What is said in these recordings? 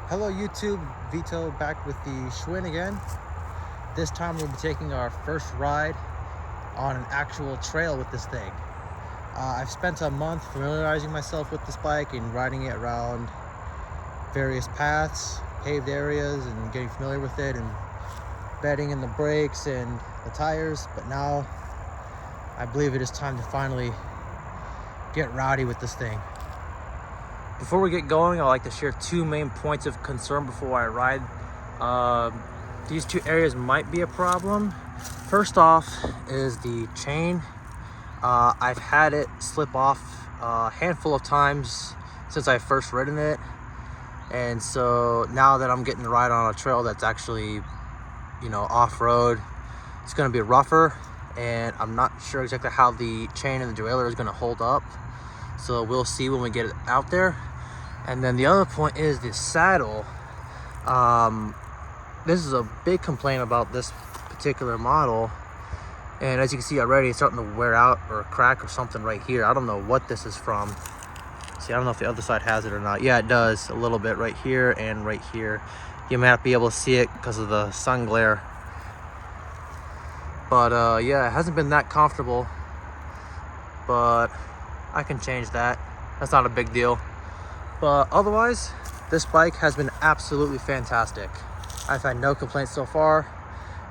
Hello YouTube, Vito back with the Schwinn again. This time we'll be taking our first ride on an actual trail with this thing. I've spent a month familiarizing myself with this bike and riding it around various paths, paved areas, and getting familiar with it and bedding in the brakes and the tires, but now I believe it is time to finally get rowdy with this thing. Before we get going, I'd like to share two main points of concern before I ride. These two areas might be a problem. First off is the chain. I've had it slip off a handful of times since I first ridden it. And so now that I'm getting to ride on a trail that's actually, off-road, it's gonna be rougher. And I'm not sure exactly how the chain and the derailleur is gonna hold up. So we'll see when we get it out there. And then the other point is the saddle. This is a big complaint about this particular model. And as you can see already, it's starting to wear out or crack or something right here. I don't know what this is from. See, I don't know if the other side has it or not. Yeah, it does a little bit right here and right here. You may not be able to see it because of the sun glare. But yeah, it hasn't been that comfortable. But I can change that. That's not a big deal. But otherwise, this bike has been absolutely fantastic. I've had no complaints so far,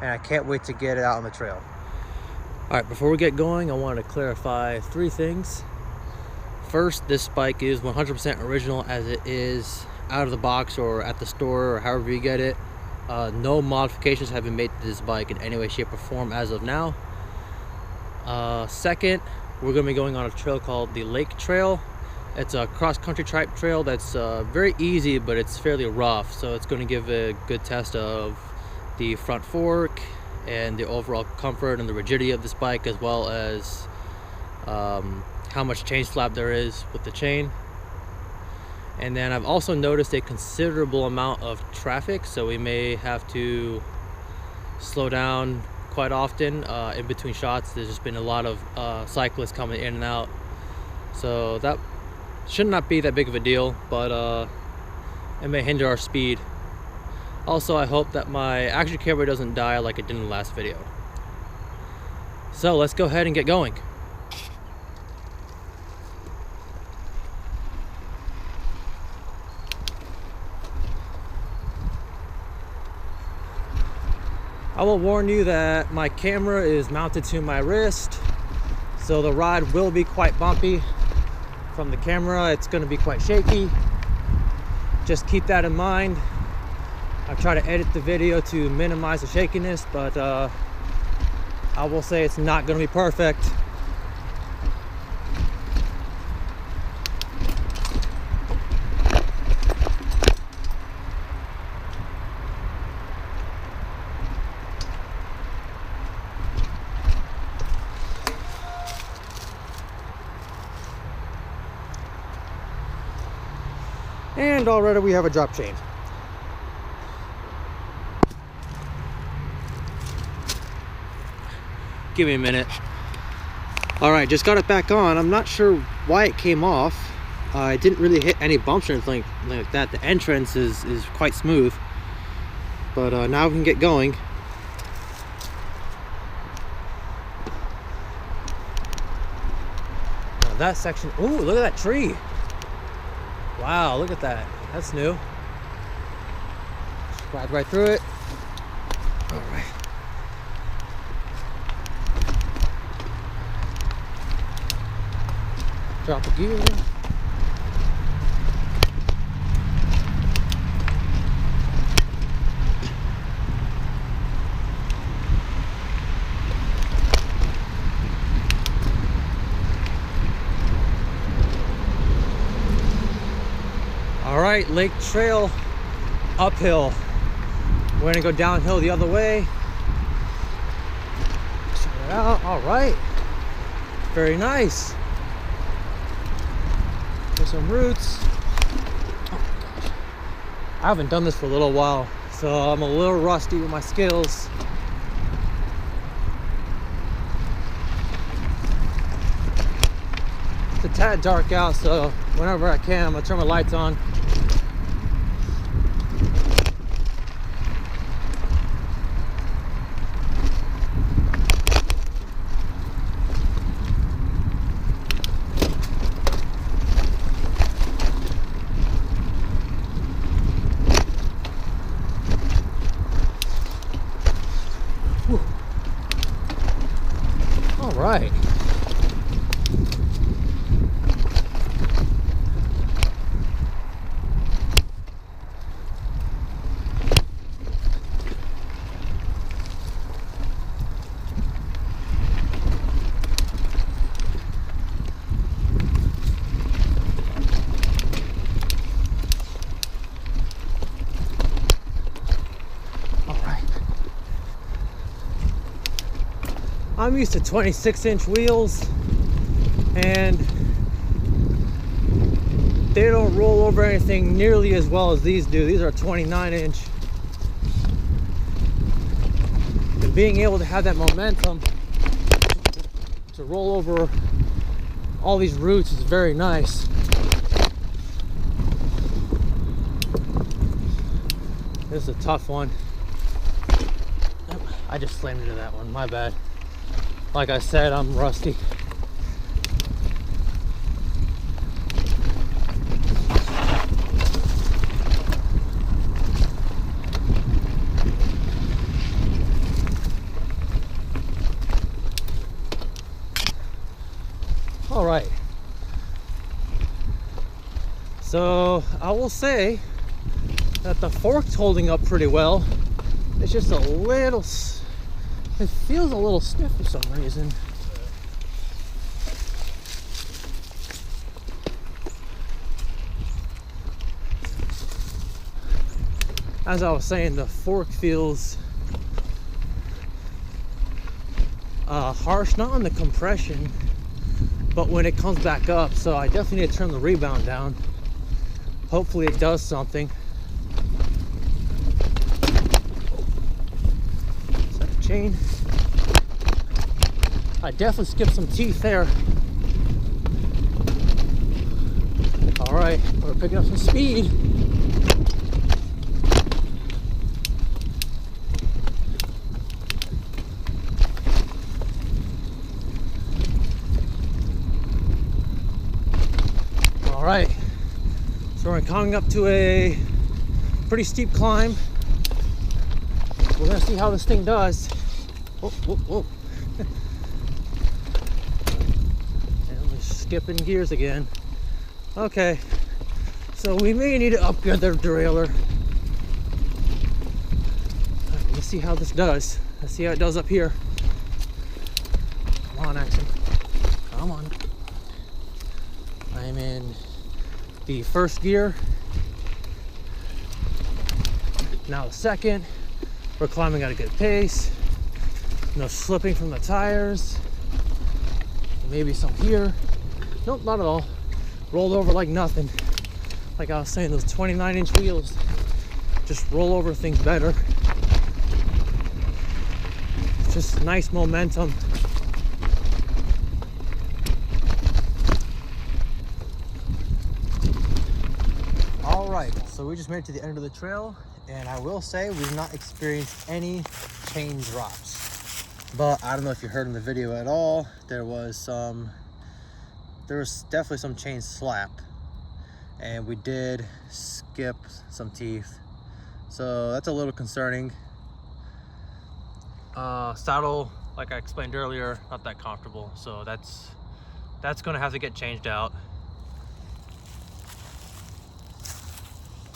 and I can't wait to get it out on the trail. All right, before we get going, I wanted to clarify three things. First, this bike is 100% original as it is out of the box or at the store or however you get it. No modifications have been made to this bike in any way, shape, or form as of now. Second, we're going to be going on a trail called the Lake Trail. It's a cross-country type trail that's very easy, but it's fairly rough. So it's going to give a good test of the front fork and the overall comfort and the rigidity of this bike, as well as how much chain slap there is with the chain. And then I've also noticed a considerable amount of traffic, so we may have to slow down quite often in between shots. There's just been a lot of cyclists coming in and out, so that should not be that big of a deal, but it may hinder our speed. Also, I hope that my action camera doesn't die like it did in the last video. So let's go ahead and get going. I will warn you that my camera is mounted to my wrist, so the ride will be quite bumpy. From the camera, it's going to be quite shaky. Just keep that in mind. I try to edit the video to minimize the shakiness, but I will say it's not going to be perfect. And already we have a drop chain. Give me a minute. All right, just got it back on. I'm not sure why it came off. It didn't really hit any bumps or anything like that. The entrance is quite smooth. But now we can get going. Now that section, ooh, look at that tree. Wow, look at that. That's new. Just ride right through it. All right. Drop the gear. All right, Lake Trail, uphill. We're gonna go downhill the other way. Check it out. All right, very nice. There's some roots. Oh my gosh, I haven't done this for a little while, so I'm a little rusty with my skills. It's a tad dark out, so whenever I can, I'm gonna turn my lights on. right. I'm used to 26-inch wheels, and they don't roll over anything nearly as well as these do. These are 29-inch. And being able to have that momentum to roll over all these roots is very nice. This is a tough one. I just slammed into that one, my bad. Like I said, I'm rusty. All right. So I will say that the fork's holding up pretty well. It's just a little, it feels a little stiff for some reason. As I was saying, the fork feels harsh, not on the compression, but when it comes back up. So I definitely need to turn the rebound down. Hopefully it does something. Is that the chain? I definitely skipped some teeth there. All right, we're picking up some speed. All right, so we're coming up to a pretty steep climb. We're gonna see how this thing does. Whoa, whoa, whoa. And we're skipping gears again. Okay, so we may need to upgrade the derailleur. Right, let's see how this does. Let's see how it does up here. Come on, Axum. Come on. I'm in the first gear. Now the second. We're climbing at a good pace. No slipping from the tires. Maybe some here. Nope, not at all. Rolled over like nothing. Like I was saying, those 29-inch wheels just roll over things better. Just nice momentum. All right, so we just made it to the end of the trail, and I will say we've not experienced any chain drops. But I don't know if you heard in the video at all, there was definitely some chain slap, and we did skip some teeth, so that's a little concerning. Saddle, like I explained earlier, not that comfortable, so that's gonna have to get changed out.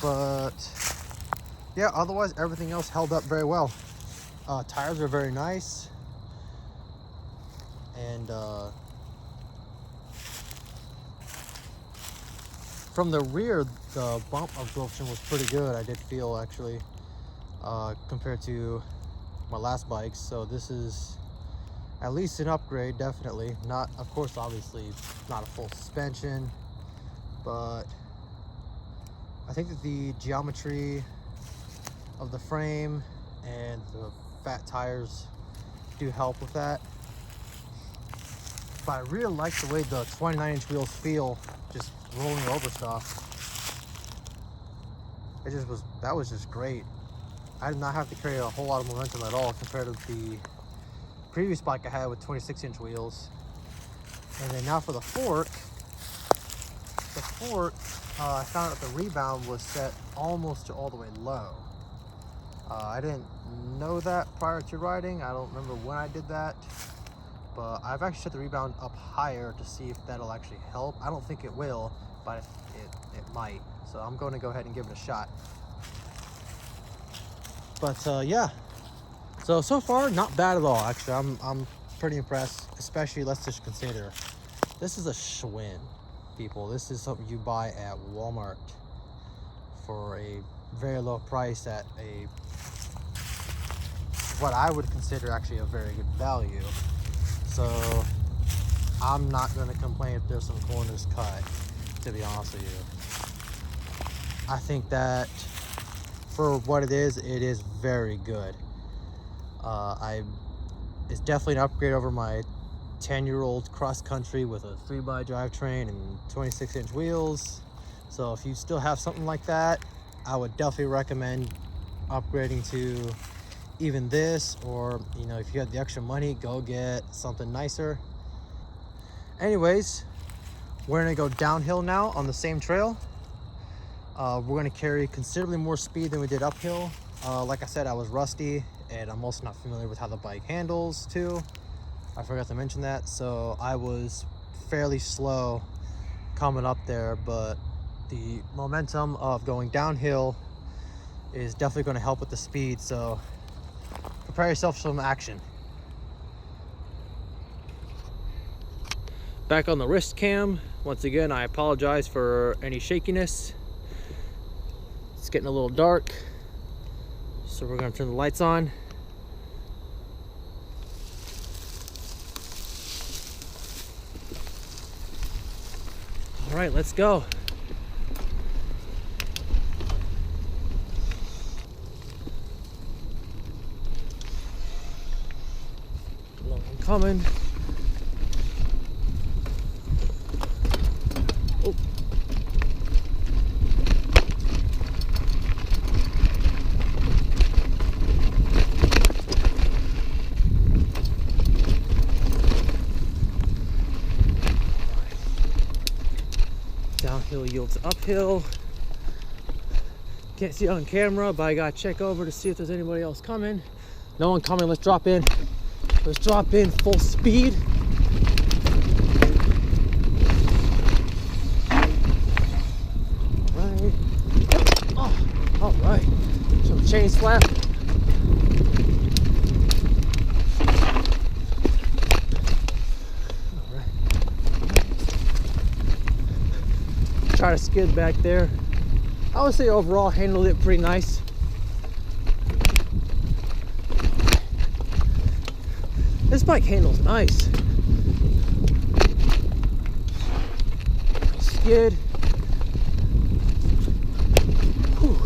But yeah, otherwise everything else held up very well. Tires are very nice, and from the rear, the bump absorption was pretty good. I did feel, actually, compared to my last bikes. So this is at least an upgrade, definitely. Not, of course, obviously not a full suspension, but I think that the geometry of the frame and the fat tires do help with that. But I really like the way the 29-inch wheels feel, just rolling over stuff. That was just great. I did not have to carry a whole lot of momentum at all compared to the previous bike I had with 26-inch wheels. And then now for the fork. I found out the rebound was set almost to all the way low. I didn't know that prior to riding. I don't remember when I did that, but I've actually set the rebound up higher to see if that'll actually help. I don't think it will, but it might. So I'm going to go ahead and give it a shot. But yeah, so far not bad at all. Actually, I'm pretty impressed. Especially, let's just consider this is a Schwinn, people. This is something you buy at Walmart for a very low price at a what I would consider actually a very good value. So I'm not going to complain if there's some corners cut, to be honest with you. I think that for what it is very good. It's definitely an upgrade over my 10-year-old cross country with a 3x drivetrain and 26-inch wheels. So if you still have something like that, I would definitely recommend upgrading to even this, or you know, if you have the extra money, go get something nicer. Anyways, we're gonna go downhill now on the same trail. We're gonna carry considerably more speed than we did uphill. Like I said, I was rusty, and I'm also not familiar with how the bike handles too. I forgot to mention that. So I was fairly slow coming up there, but the momentum of going downhill is definitely going to help with the speed. So prepare yourself for some action. Back on the wrist cam. Once again, I apologize for any shakiness. It's getting a little dark, so we're going to turn the lights on. All right, let's go. Long coming. Oh. Downhill yields uphill. Can't see it on camera, but I gotta check over to see if there's anybody else coming. No one coming. Let's drop in. Let's drop in full speed. All right. Oh, all right. Some chain slap. All right. Try to skid back there. I would say overall handled it pretty nice. This bike handles nice. Skid. Whew.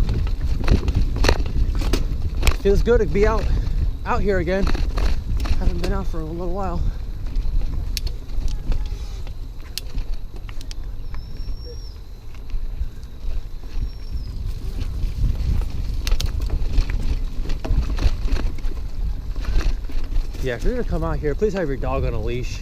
Feels good to be out here again. Haven't been out for a little while. Yeah, if you're gonna come out here, please have your dog on a leash.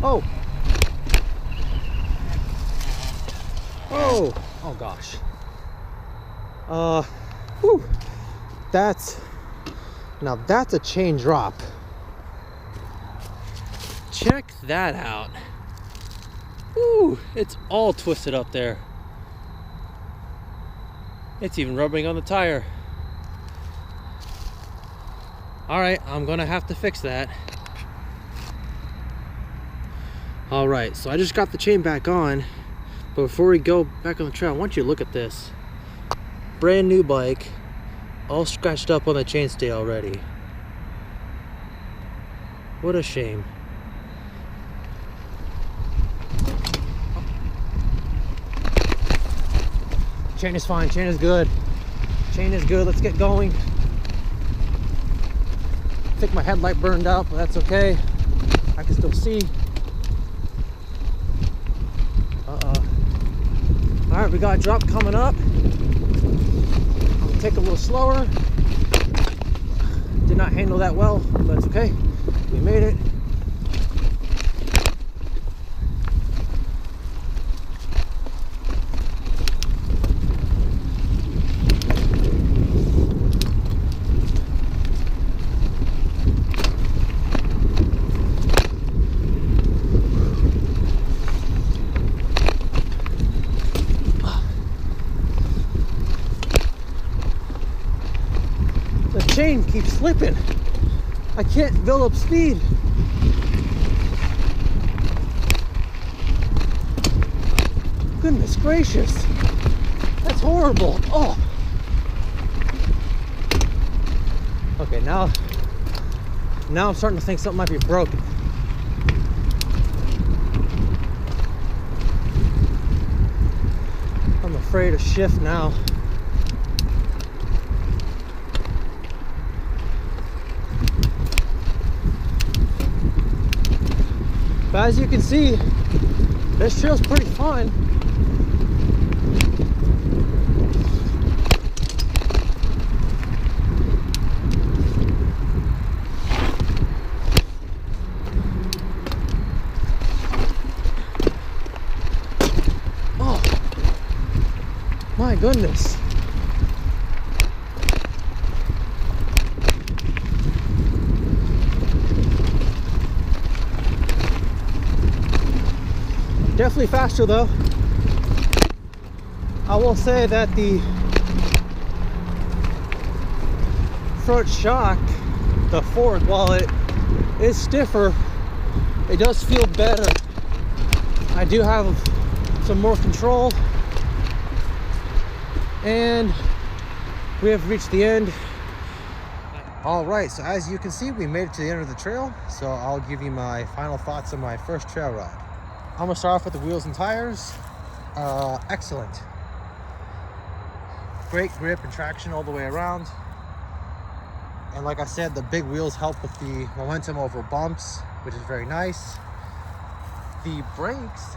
Oh. Oh. Oh gosh. Whew. Now that's a chain drop. Check that out. Whew. It's all twisted up there. It's even rubbing on the tire. All right, I'm gonna have to fix that. All right, so I just got the chain back on, but before we go back on the trail, I want you to look at this. Brand new bike, all scratched up on the chainstay already. What a shame. Chain is fine, chain is good. Chain is good, let's get going. I think my headlight burned out, but that's okay. I can still see. All right, we got a drop coming up. I'll take a little slower. Did not handle that well, but that's okay. We made it. The chain keeps slipping. I can't build up speed. Goodness gracious. That's horrible. Oh. Okay, now I'm starting to think something might be broken. I'm afraid to shift now. But as you can see, this trail's pretty fun. Oh, my goodness. Definitely faster though. I will say that the front shock, the fork, while it is stiffer, it does feel better. I do have some more control, and we have reached the end. All right, so as you can see, we made it to the end of the trail. So I'll give you my final thoughts on my first trail ride. I'm gonna start off with the wheels and tires. Excellent. Great grip and traction all the way around. And like I said, the big wheels help with the momentum over bumps, which is very nice. The brakes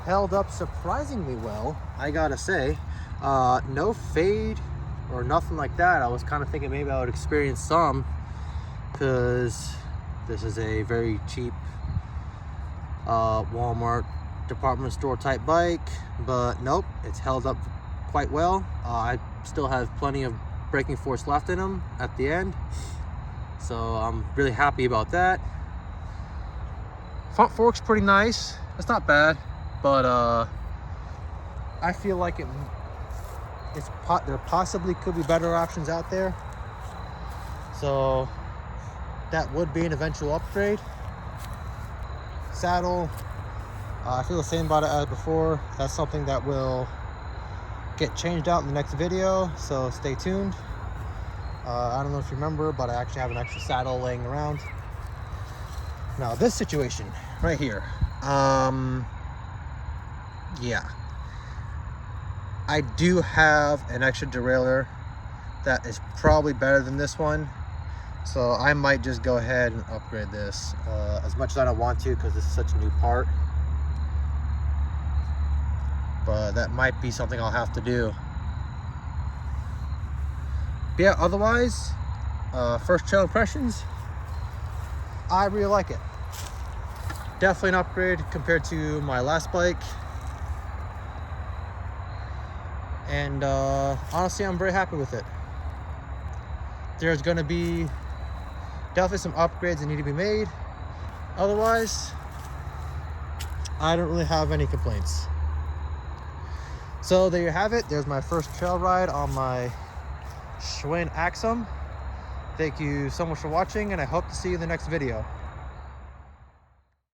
held up surprisingly well, I gotta say. No fade or nothing like that. I was kind of thinking maybe I would experience some, because this is a very cheap Walmart department store type bike, but nope, it's held up quite well. I still have plenty of braking force left in them at the end, so I'm really happy about that. Front fork's pretty nice. It's not bad, but I feel like there possibly could be better options out there, so that would be an eventual upgrade. Saddle, I feel the same about it as before. That's something that will get changed out in the next video, so stay tuned. I don't know if you remember, but I actually have an extra saddle laying around. Now this situation right here, yeah, I do have an extra derailleur that is probably better than this one. So I might just go ahead and upgrade this, as much as I don't want to, because this is such a new part. But that might be something I'll have to do. But yeah, otherwise, first trail impressions, I really like it. Definitely an upgrade compared to my last bike. And honestly, I'm very happy with it. There's gonna be definitely some upgrades that need to be made. Otherwise, I don't really have any complaints. So there you have it. There's my first trail ride on my Schwinn Axum. Thank you so much for watching, and I hope to see you in the next video.